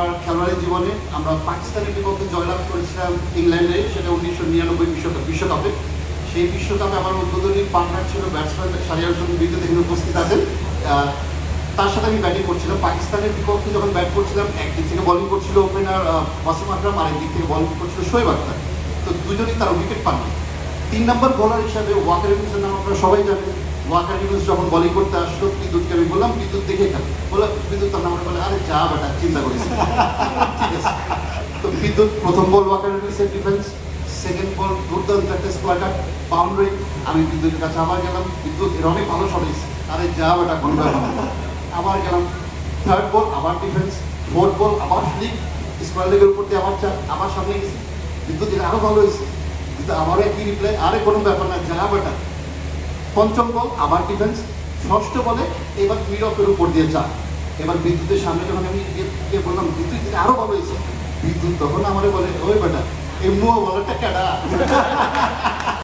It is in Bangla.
আমার খেলোয়াড়ি জীবনে আমরা পাকিস্তানের বিপক্ষে জয়লাভ করেছিলাম ইংল্যান্ডে, সেটা 1999 বিশ্বকাপে। সেই বিশ্বকাপে আমার উদ্বোধনী পার্টনার ছিল ব্যাটসম্যান শাহরিয়ার হোসেন বিদ্যুৎ, এখানে উপস্থিত আছেন। তার সাথে আমি ব্যাটিং করছিলাম। পাকিস্তানের বিপক্ষে যখন ব্যাট করছিলাম, একদিক থেকে বলিং করছিল ওপেনার ওয়াসিম আকরাম, আর একদিক থেকে বলিং করছিল শোয়েব আখতার। তো দুজনেই তারা উইকেট পাননি। 3 নম্বর বোলার হিসাবে ওয়াকার ইউনুসের নাম আপনারা সবাই জানেন। ওয়াকার ইউনুস যখন বলিং করতে আসলো, বিদ্যুৎকে আমি বললাম বিদ্যুৎ দেখে খেল, বলে বিদ্যুৎ তার নাম বলে আরে যা বেটা চিন্তা করেছি। ঠিক আছে, তো বিদ্যুৎ প্রথম বল ওয়াকার ইউনুসের ডিফেন্স, সেকেন্ড বল দুর্দান্ত একটা স্কোয়াডার বাউন্ডারি। আমি বিদ্যুতের কাছে আবার গেলাম, বিদ্যুৎ এর অনেক ভালো শট হয়েছে, আরে যা বেটা কোন আবার গেলাম। থার্ড বল আবার ডিফেন্স, ফোর্থ বল আবার ফ্লিক, স্কোয়ার লেগের উপর দিয়ে আবার চার, আবার সামনে গেছি, বিদ্যুৎ এটা আরো ভালো হয়েছে, কিন্তু আমারও একই রিপ্লাই, আরে কোনো ব্যাপার না যা বেটা। পঞ্চম বল আবার ডিফেন্স, ষষ্ঠ বলে এবার মিড অফের উপর দিয়ে চার। এবার বিদ্যুতের সামনে যখন আমি গিয়ে বললাম বিদ্যুৎ এটা আরো ভালো হয়েছে, বিদ্যুৎ তখন আমারে বলে ওই বেটা এমনিও বলারটা কেডা।